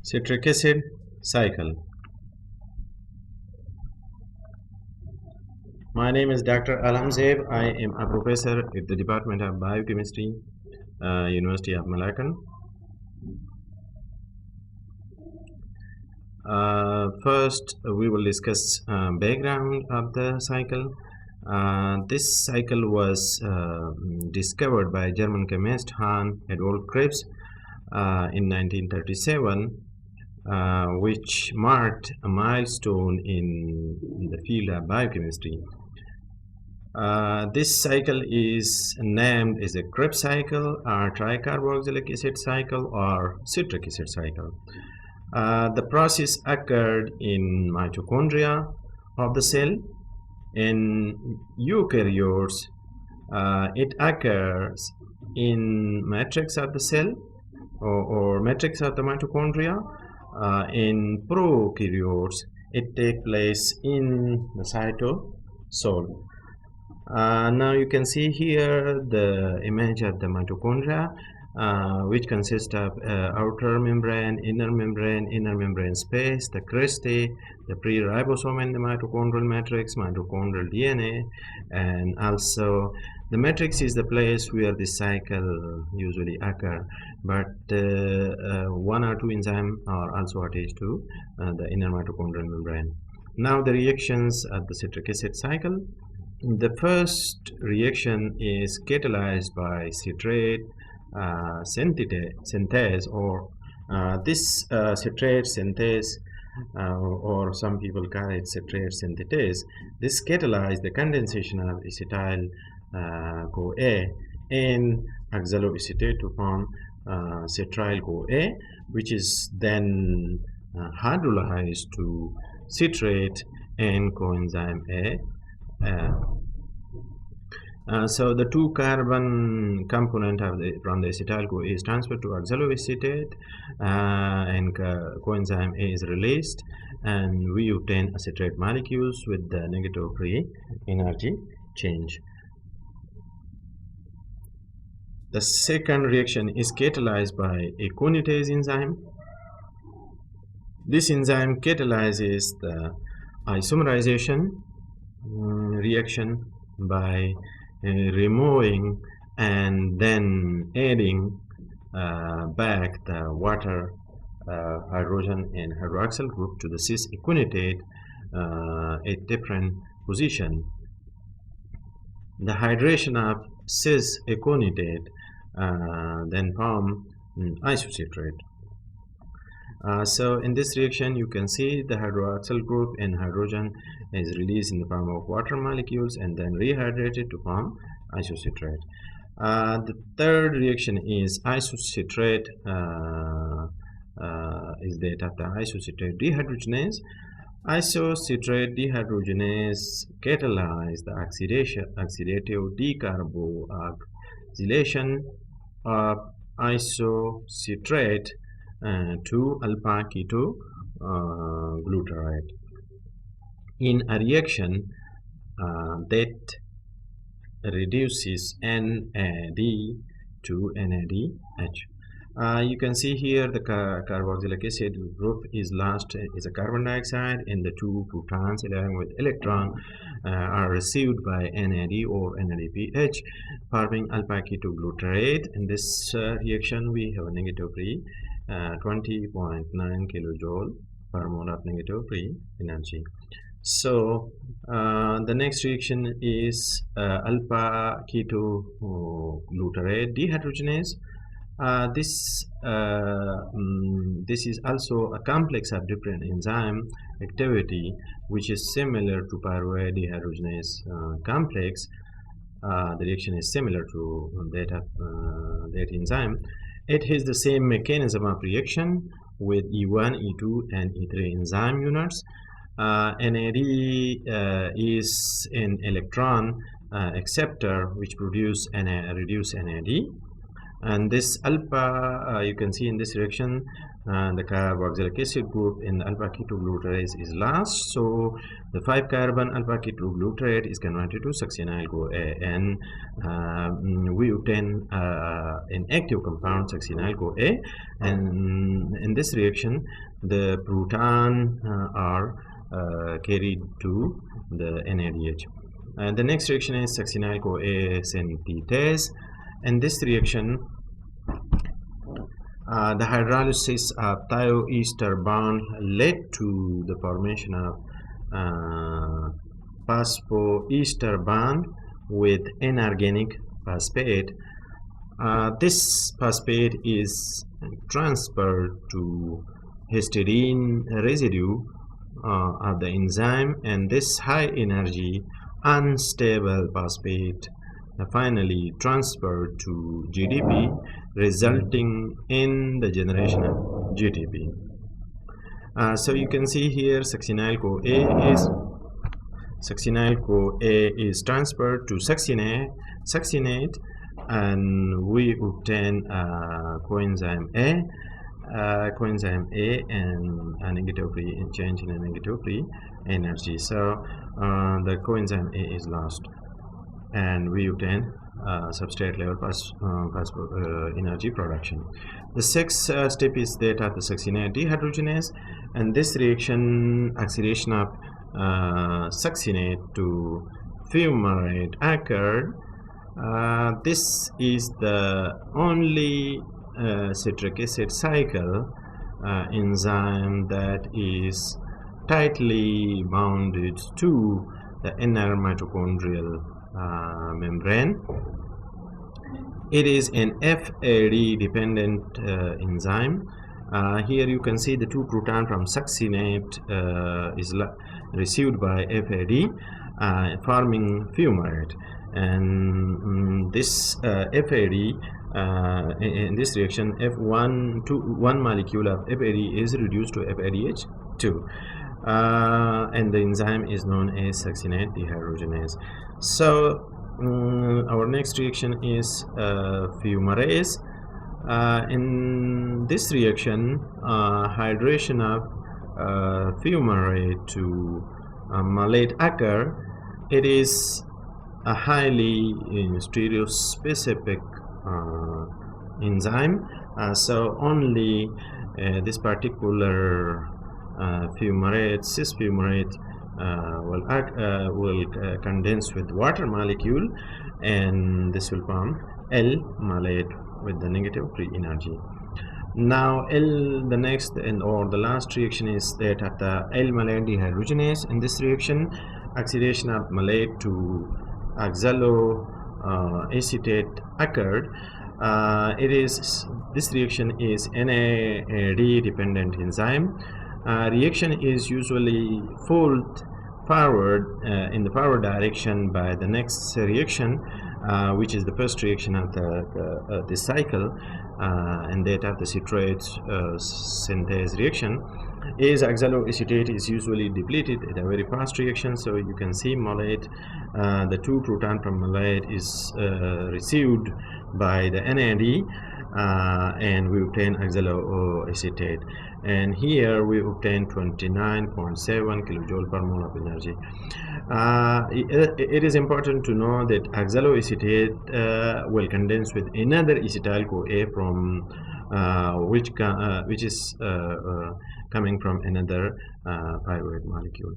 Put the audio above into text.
Citric acid cycle. My name is Dr. Alam Zeib. I am a professor at the Department of Biochemistry, University of Malacca. First, we will discuss background of the cycle. This cycle was discovered by German chemist Hahn et al. Krebs in 1937, which marked a milestone in the field of biochemistry. This cycle is named as a Krebs cycle, or tricarboxylic acid cycle, or citric acid cycle. The process occurred in mitochondria of the cell. In eukaryotes, it occurs in matrix of the cell or matrix of the mitochondria. In prokaryotes, it takes place in the cytosol. Now you can see here the image of the mitochondria, which consists of outer membrane, inner membrane space, the cristae, the pre-ribosome in the mitochondrial matrix, mitochondrial DNA, and also the matrix is the place where this cycle usually occur, but one or two enzymes are also attached to the inner mitochondrial membrane. Now the reactions of the citric acid cycle. The first reaction is catalyzed by citrate synthase, or this citrate synthase, or some people call it citrate synthetase. This catalyzes the condensation of Acetyl CoA in oxaloacetate to form Citric CoA, which is then hydrolyzed to citrate and coenzyme A. So the 2-carbon component from the acetyl CoA is transferred to oxaloacetate, and coenzyme A is released, and we obtain acetate molecules with the negative free energy change. The second reaction is catalyzed by Aconitase enzyme. This enzyme catalyzes the isomerization reaction by removing and then adding back the water, hydrogen and hydroxyl group to the cis aconitate at different position. The hydration of cis aconitate then form isocitrate. So in this reaction, you can see the hydroxyl group and hydrogen is released in the form of water molecules and then rehydrated to form isocitrate. The third reaction is isocitrate, is that of the isocitrate dehydrogenase. Isocitrate dehydrogenase catalyzes the oxidative decarboxylation of isocitrate to alpha-ketoglutarate in a reaction that reduces NAD to NADH. You can see here the carboxylic acid group is lost is a carbon dioxide, and the 2 protons along with electron are received by NAD or NADPH, forming alpha-ketoglutarate. In this reaction, we have a negative free 20.9 kilojoule per mole of negative free energy. So the next reaction is alpha-ketoglutarate dehydrogenase. This is also a complex of different enzyme activity, which is similar to pyruvate dehydrogenase complex. The reaction is similar to that of that enzyme. It has the same mechanism of reaction with E1, E2, and E3 enzyme units. NAD is an electron acceptor which reduce NAD, and this alpha, you can see in this reaction the carboxylic acid group in alpha-ketoglutarase is lost, so the 5-carbon alpha-ketoglutarate is converted to Succinyl CoA, and we obtain an active compound Succinyl CoA, and in this reaction, the proton are carried to the NADH. The next reaction is Succinyl CoA synthetase. In this reaction, the hydrolysis of thioester bond led to the formation of phosphoester bond with inorganic phosphate. This phosphate is transferred to histidine residue of the enzyme, and this high energy unstable phosphate finally transferred to GDP, resulting in the generation of GDP. So you can see here Succinyl CoA is transferred to succinate, and we obtain coenzyme A. Coenzyme A and a negative free change in a negative free energy. So the coenzyme A is lost, and we obtain substrate level energy production. The sixth step is that of the Succinate Dehydrogenase, and this reaction, oxidation of succinate to fumarate occurred. This is the only citric acid cycle enzyme that is tightly bounded to the inner mitochondrial membrane. It is an FAD dependent enzyme. Here you can see the two proton from succinate is received by FAD, forming fumarate, and this FAD in this reaction, one molecule of FAD is reduced to FADH2, and the enzyme is known as Succinate Dehydrogenase. So our next reaction is Fumarase. In this reaction, hydration of fumarate to malate occur. It is a highly stereospecific enzyme, so only this particular fumarate, cis fumarate, will condense with water molecule, and this will form L-Malate with the negative free energy. Now the next or the last reaction is that of the L-Malate dehydrogenase. In this reaction, oxidation of malate to oxaloacetate occurred. This reaction is NAD dependent enzyme. Reaction is usually pulled forward in the forward direction by the next reaction, which is the first reaction of the cycle, and that of the citrate synthase reaction. Is oxaloacetate is usually depleted at a very fast reaction. So you can see malate, the two proton from malate is received by the NAD, and we obtain oxaloacetate, and here we obtain 29.7 kilojoule per mole of energy. It is important to know that oxaloacetate will condense with another acetyl CoA from which is coming from another pyruvate molecule.